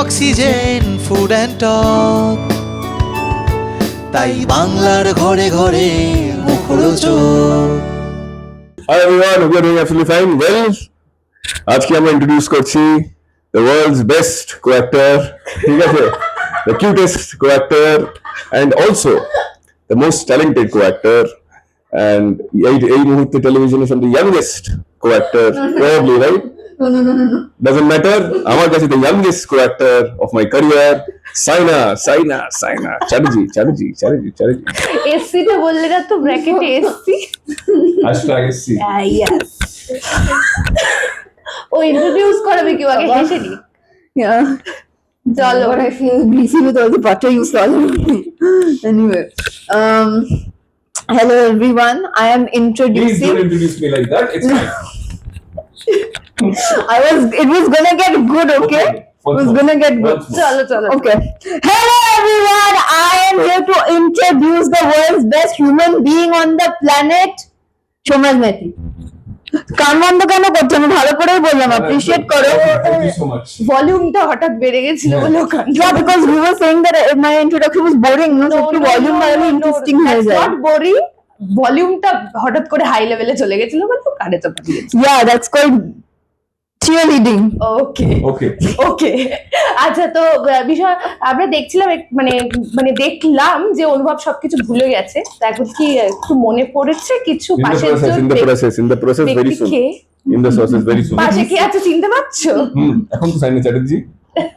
Oxygen food and talk, তাই বাংলার ঘরে ঘরে মুখরোচক। Hi everyone, hope you're doing absolutely fine. Well, আজকে আমরা ইন্ট্রোডিউস করছি the world's best co-actor, ঠিক আছে, the cutest co-actor and also the most talented co-actor, and এই মুহূর্তে টেলিভিশনে from the youngest co-actor, probably, right? No. Doesn't matter. আমার কাছে the youngest co-actor of my career, Saina Chatterjee. SC টা বললে না তো, ব্র্যাকেটে এসসি। Hashtag SC. ইয়েস। ও ইন্ট্রোডিউস করবে কি আগে হেসে নি। Yeah. চলো। But I feel greasy with all the butter you swallowed me. Anyway, hello everyone. I am Please introducing. don't introduce me like that. It's fine. It was gonna get good, okay? It was gonna get good. চলো। Okay. Hello everyone. I am here to introduce the world's best human being on the planet, Shomraj Mehti. কান বন্ধ কেন করছো? আমি ভালো করেই বললাম, appreciate করো। Thank you so much. ভলিউমটা হঠাৎ বেড়ে গেছিল বলে ওখানে। Yeah, because we were saying that my introduction was boring, no? So একটু ভলিউম বাড়ালে ইন্টারেস্টিং হয়ে যায়। নট বোরিং, ভলিউমটা হঠাৎ করে হাই লেভেলে চলে গেছিল বলে তো কানে চাপা দিয়েছে। Yeah, that's called cheerleading. ওকে। আচ্ছা, তো বিষয় আমরা দেখছিলাম মানে দেখলাম যে অনুভব সবকিছু ভুলে গেছে। তা এখন কি একটু মনে পড়েছে কিছু? পাশের In the process very soon. In the process very soon. পাশে কি আছে চিনতে পারছো? এখন তো সাইনা চ্যাটার্জি।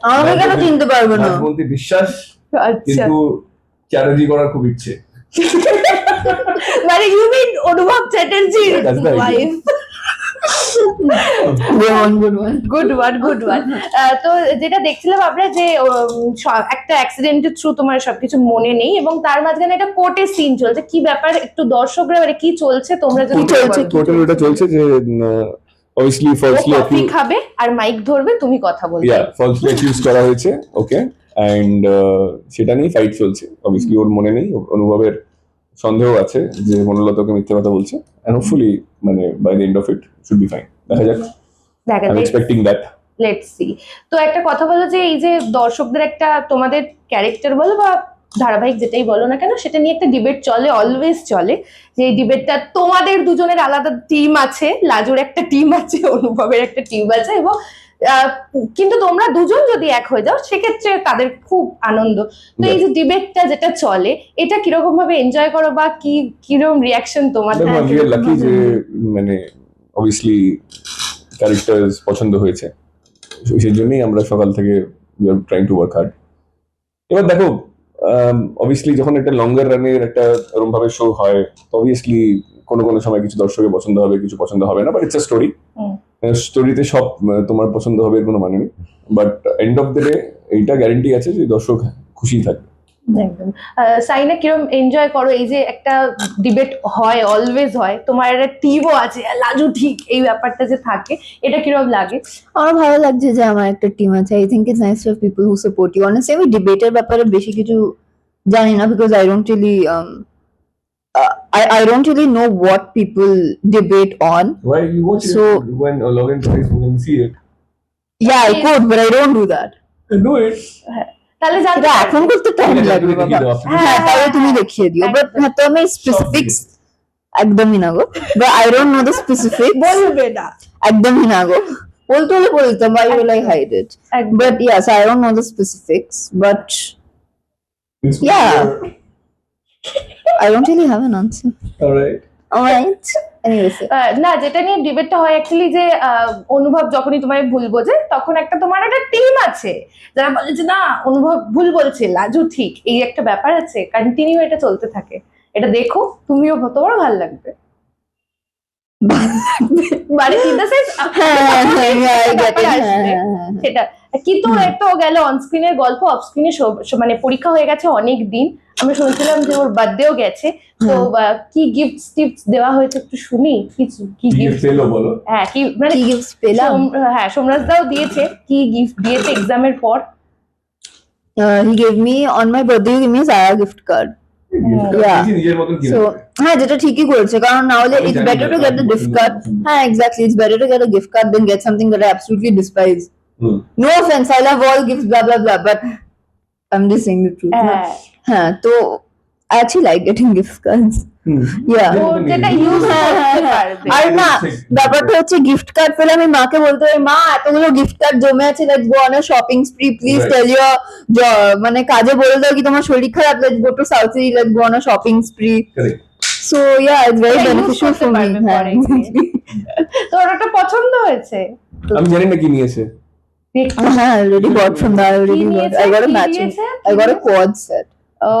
আমাকে কেন চিনতে পারবে না? রাজমন্ত্রী বিশ্বাস, আচ্ছা, কিন্তু চ্যাটার্জি করার খুব ইচ্ছে। মানে ইউ মিন অনুভব Chatterjee That's the idea. Wife. Good one. তো যেটা দেখছিলাম আমরা যে একটা অ্যাক্সিডেন্টের থ্রু তোমার সবকিছু মনে নেই, এবং তার মাঝখানে একটা কোর্টের সিন চলছে। কি ব্যাপার একটু দর্শকরা মানে কি চলছে তোমরা যদি টোটাল এটা চলছে যে obviously falsely কফি খাবে আর মাইক ধরবে, তুমি কথা বলবে। falsely accused করা হয়েছে, ওকে, and সেটা নিয়ে ফাইট চলছে। obviously ওর মনে নেই, অনুভবের সন্দেহ আছে যে মনোলতাকে মিথ্যে কথা বলছে, and hopefully মানে by the end of it should be fine. দেখা যাক, I'm expecting that. Let's see. তো একটা কথা বলো যে এই যে দর্শকদের একটা তোমাদের ক্যারেক্টার বলো বা ধারাবাহিক যেটাই বলো না কেন, সেটা নিয়ে একটা ডিবেট চলে, অলওয়েজ চলে, যে এই ডিবেটটা তোমাদের দুজনের আলাদা টিম আছে, লাজুর একটা টিম আছে, অনুভবের একটা টিম আছে, এবং কিন্তু তোমরা দুজন যদি এক হয়ে যাও সেক্ষেত্রে তাদের খুব আনন্দ। তো এই যে ডিবেটটা যেটা চলে, এটা কিরকম ভাবে এনজয় করো বা কিরকম রিয়াকশন তোমাদের? আমি লাকি যে মানে obviously ক্যারেক্টারস পছন্দ হয়েছে, সেই জন্যই আমরা সকাল থেকে we are trying to work hard. এবার দেখো, obviously যখন একটা লঙ্গার রানের একটা এরকম ভাবে শো হয়, তো obviously কোনো সময় কিছু দর্শকের পছন্দ হবে, কিছু পছন্দ হবে না, বাট ইটস আ স্টোরি। স্টোরিতে সব তোমার পছন্দ হবে এর কোনো মানে নেই, but end of the day এইটা গ্যারান্টি আছে যে দর্শক খুশি থাকবে। একদম। সাইনা, কিরম এনজয় করো এই যে একটা ডিবেট হয়, অলওয়েজ হয়, তোমার একটা টিমও আছে, লাজু ঠিক, এই ব্যাপারটা যে থাকে, এটা কিরম লাগে? আমার ভালো লাগছে যে আমার একটা টিম আছে। I think it's nice to have people who support you. Honestly আমি ডিবেটের ব্যাপারে বেশি কিছু জানি না, because I don't really know what people debate on. Why you watch So- it when Logan tries to see it? Yeah, I could, but I don't do that. Do it. তাহলে জানতে এটা এখন করতে টাইম লাগবে বাবা। হ্যাঁ, তাহলে তুমি দেখিয়ে দিও। বাট হ্যাঁ, তো আমি স্পেসিফিক্স একদমই না গো। But I don't know the specifics. বলবে না একদমই না গো। বলতে হলে বলতাম, why will I hide it? একদম। But yes, I don't know the specifics. But This was Yeah. your- I don't really have an answer. Alright. Alright. Anyways, না, যেটা নিয়ে ডিবেটটা হয় অ্যাকচুয়ালি যে অনুভব যখনই তোমায় ভুল বোঝে, তখন একটা তোমার একটা টিম আছে যারা বলে যে না অনুভব ভুল বলছে, লাজু ঠিক, এই একটা ব্যাপার আছে, কন্টিনিউ এটা চলতে থাকে। এটা দেখো, তুমিও তোমারও ভালো লাগবে। মানে ইন দ্য সেন্স সেটা কিন্তু একটা গেল অন স্ক্রিনের গল্প, অফ স্ক্রিনে মানে পরীক্ষা হয়ে গেছে অনেক দিন। আমরা শুনছিলাম যে ওর বার্থডেও গেছে, তো কি গিফট দেওয়া হয়েছে একটু শুনি। কি গিফট পেলো বলো? হ্যাঁ, কি মানে কি গিফট পেলাম? হ্যাঁ, সোমরাজ দাও দিয়েছে। কি গিফট দিয়েছে এক্সামের পর? he gave me on my birthday, he gave me a Zara gift card. Yeah. নিজের মতন কি So হ্যাঁ, যেটা ঠিকই করেছে, কারণ না হলে it's better to get a gift card. হ্যাঁ, exactly, it's better to get a gift card than get something that I absolutely despise. No offense, I love all gifts, blah blah blah, but I'm just saying the truth. হ্যাঁ হ্যাঁ, তো I actually like getting gift cards. Yeah. ও যেটা use করতে পারবে আর না, ব্যাপারটা হচ্ছে gift card পেলে আমি মাকে বলতে পারি, মা এতগুলো গিফট কার্ড জমে আছে, let's go on a shopping spree, please Right. Tell your মানে কাজে বলে দাও কি তোমার শরীর খারাপ, let's go to South City, let's go on a shopping spree. Correct. So yeah, it's very এটা use বেনিফিশিয়াল করতে ফর মি। পারবে হ্যাঁ, পরে। তোর ওটা পছন্দ হয়েছে? আমি জানি না কি নিয়েছে। হ্যাঁ, already bought from that, already কি bought. নিয়েছে? I got a কি matching, দিয়েছে? I got a quad set. ও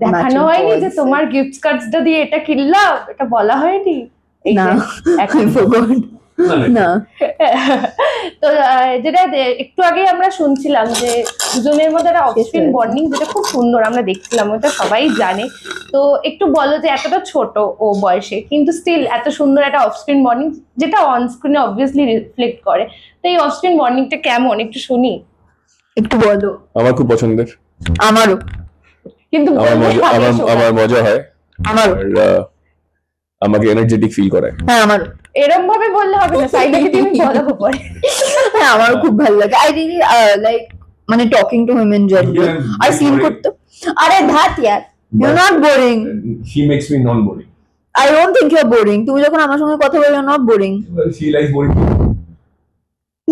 দেখানো Matching হয়নি যে cords. তোমার গিফট কার্ডসটা দিয়ে এটা কিনলাম, এটা বলা হয়নি? এই যে, না, এখন I forgot. না, তো যেটা একটু আগে আমরা শুনছিলাম যে দুজনের মধ্যে একটা অফস্ক্রিন হয়েছে। বন্ডিং যেটা খুব সুন্দর, আমরা দেখছিলাম, ওটা সবাই জানে। তো একটু বলো যে এতটা ছোট ও বয়সে কিন্তু স্টিল এত সুন্দর একটা অফস্ক্রিন বন্ডিং যেটা অন স্ক্রিনে অবভিয়াসলি রিফ্লেক্ট করে, তো এই অফস্ক্রিন বন্ডিংটা কেমন একটু শুনি। একটু বলো। আমার খুব পছন্দের, আমারও, কিন্তু আমার বললে মজা ভালো শোনায়। আমার মজা হয়, আমারও, আর আমাকে এনার্জেটিক ফিল করায়। হ্যাঁ আমারও, এরম ভাবে বললে হবে না, সাইডাকে তুমি বলাবো পরে। হ্যাঁ আমারও খুব ভালো লাগে। আই রিয়েলি লাইক মানে talking to him in general, আর সিন করতে। আরে ধাত ইয়ার, you are not boring, She makes me non boring. I don't think you are boring. তুমি যখন আমার সঙ্গে কথা বলো, not boring. Well, she likes boring.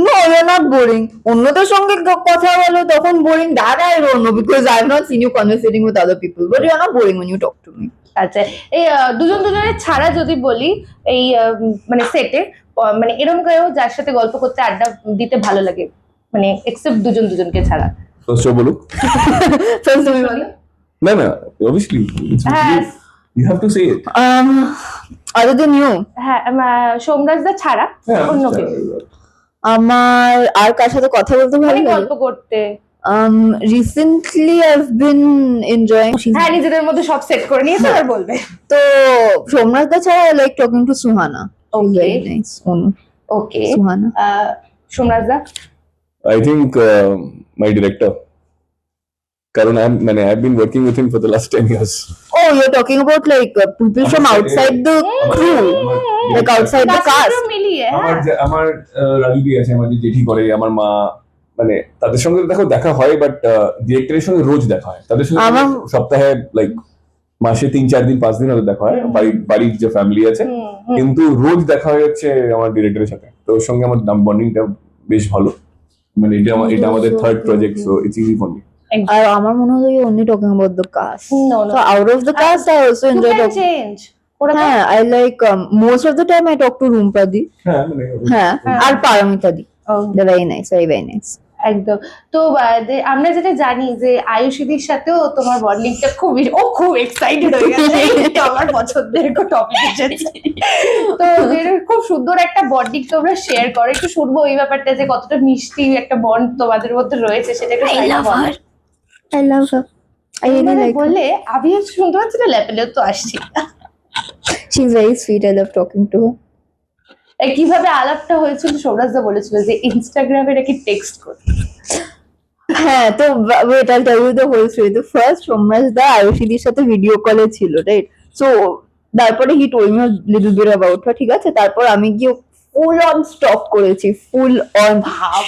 No, you are not boring. অন্যদের সঙ্গে কথা বলো তখন boring, that I don't know, because I have not seen you conversating with other people, but you are not boring when you talk to me. আচ্ছা, এই দুজন দুজনের ছাড়া যদি বলি, এই মানে সেটে মানে এরকম কেউ যার সাথে গল্প করতে আড্ডা দিতে ভালো লাগে, মানে এক্সেপ্ট দুজন দুজনকে ছাড়া? First of বলুক। First তুমি বলো। না না, obviously it's with হ্যাঁ। you have to say it. Other than you, হ্যাঁ, সোমরাজ দা ছাড়া অন্য কেউ আমার আর কার সাথে কথা বলতে ভালো মানে লাগে? গল্প করতে? Recently I've been enjoying. হ্যাঁ, নিজেদের মধ্যে সব সেট করে নিয়েছে আর বলবে। তো সোমনাথ দা ছাড়া I like talking to Suhana. She's very nice. Okay, Suhana. Somraj the? I think my director. কারণ I've been working with him for the last 10 years. Oh, you're talking about like people from outside the crew, like outside the cast. মিলিয়ে, আমার হ্যাঁ। আমার রাজুদি আছে, আমার যে জেঠি করে, আমার মা, মানে তাদের সঙ্গে দেখা হয়, বাট ডিরেক্টরের সঙ্গে রোজ দেখা হয়। তাদের সঙ্গে আমার- সপ্তাহে লাইক মাসে 3-4 দিন 5 দিন হয়তো দেখা হয়, বাড়ির যে ফ্যামিলি আছে, কিন্তু রোজ দেখা হয়ে যাচ্ছে আমার ডিরেক্টরের সাথে। তো ওর সঙ্গে আমার বন্ডিংটা বেশ ভালো, মানে এটা আমাদের third project, so it's easy for me. আর আমার মনে হয় you're only talking about the cast. No, no. So out of the cast, I also You enjoy can talking. change. ওরা তো- হ্যাঁ, I like most of the time I talk to Roompadi. হ্যাঁ মানে হ্যাঁ, আর পারমিতা দি। Oh, They're very nice, very nice. একদম। তো আমরা যেটা জানি যে আয়ুষীদির সাথেও তোমার বন্ডিংটা খুব ও খুব এক্সাইটেড হয়ে গেছে, এটা আমার পছন্দের টপিক এসেছে। তো এর খুব সুন্দর একটা বন্ডিং তোমরা শেয়ার করো, একটু শুনবো এই ব্যাপারটা যে কতটা মিষ্টি একটা বন্ড তোমাদের মধ্যে রয়েছে, সেটাকে I love her. I love her. I really like her. বললে আমি আর শুনতে পাচ্ছি না, ল্যাপেলেও তো আসছি। She's very sweet. I love talking to her. কিভাবে আলাপটা হয়েছিল? সোমরাজ দা বলেছিল যে ইনস্টাগ্রামে নাকি টেক্সট করতে। হ্যাঁ, তো wait, I'll tell you the whole story. The first Somraj da আয়ুষীদির সাথে ভিডিও কলে ছিল, রাইট? সো তারপরে he told me a little bit about her, ঠিক আছে? তারপর আমি গিয়ে ফুল অন স্টক করেছি, ফুল অন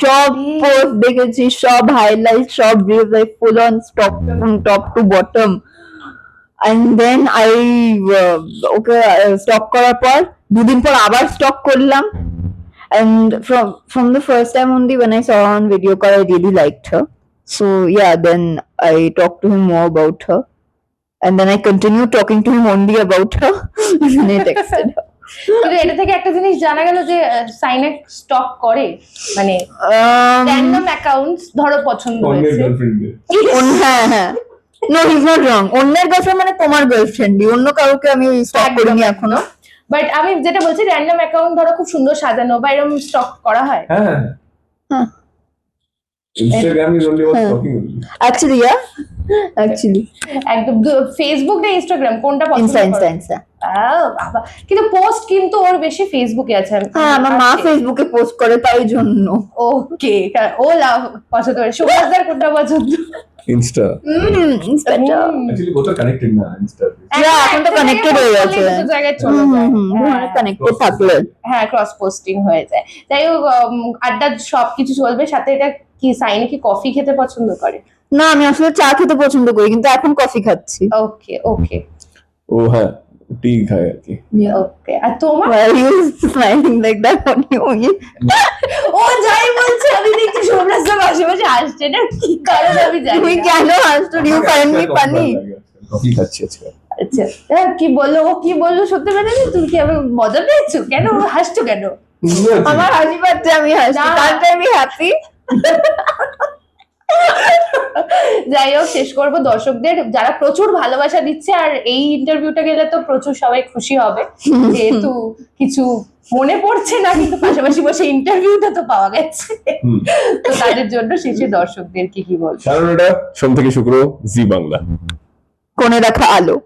সব পোস্ট দেখেছি, সব হাইলাইট, সব reels, like full on stock from top to bottom. And then I okay stock করার পর 2 দিন পর আবার স্টক করলাম, and from the first time only when I saw her on video call, I really liked her. So yeah, then I talked to him more about her, and then I continued talking to him only about her. And then I texted her. কিন্তু এটা থেকে একটা জিনিস জানা গেল যে সাইনেক stock করে, মানে র্যান্ডম অ্যাকাউন্টস ধরো পছন্দ অন্যের হয়েছে। গার্লফ্রেন্ডদের হ্যাঁ হ্যাঁ, no, he's not wrong. অন্যের গার্লফ্রেন্ড মানে তোমার গার্লফ্রেন্ডই, অন্য কাউকে আমি স্টক একদম, করিনি এখনো। বাট আমি যেটা বলছি র্যান্ডম অ্যাকাউন্ট ধরো খুব সুন্দর সাজানো বা এরকম স্টক করা হয়। হ্যাঁ হ্যাঁ, Instagram is only about talking only. Actually, yeah. Actually, একদম ফেসবুক না ইনস্টাগ্রাম কোনটা পছন্দ Insta, করো? Insta. বাবা, কিন্তু পোস্ট কিন্তু ওর বেশি ফেসবুকে আছে। হ্যাঁ, আমার মা ফেসবুকে পোস্ট করে তাই জন্য। ওকে, ও লাভ পছন্দ করে। সুভাষদার কোনটা পছন্দ? Insta. Insta. Actually both are connected na Insta. Yeah, এখন তো connected হয়ে গেছে। দুটো জায়গায় চলে যায়। হ্যাঁ। কানেক্টেড থাকলে। হ্যাঁ, ক্রস পোস্টিং হয়ে যায়। যাই হোক, আড্ডা সবকিছু চলবে, সাথে এটা কি সাইন কি কফি খেতে পছন্দ করে? না, আমি আসলে চা খেতে পছন্দ করি, কিন্তু এখন কফি খাচ্ছি। ওকে ওকে ও হ্যাঁ, টি খায় আর কি। ওকে। আর তোমার? Why are you smiling like that? What do you mean? ও যাই বলছে আমি দেখছি সোমরাজ দা মাঝে মাঝে আসছে না, কি কারণ আমি জানি তুমি না। কেন হাসছো? Do you find me funny? Coffee খাচ্ছি আজকে। আচ্ছা, কি বললো ও, কি বললো সত্যি মানে তুমি কি আমি মজা পেয়েছো? কেন হাসছো কেন? আমার হাসি পাচ্ছে, আমি হাসছি, না। তার আমি হ্যাপি। যাই হোক, শেষ করবো দর্শকদের যারা প্রচুর ভালোবাসা দিচ্ছে, আর এই ইন্টারভিউটা গেলে তো প্রচুর সবাই খুশি হবে, যেহেতু কিছু মনে পড়ছে না কিন্তু পাশাপাশি বসে ইন্টারভিউটা তো পাওয়া গেছে। তো তাদের জন্য শেষে দর্শকদের কি বলবো? সারাটা সোম থেকে শুক্র জি বাংলা। কোণে রাখা আলো।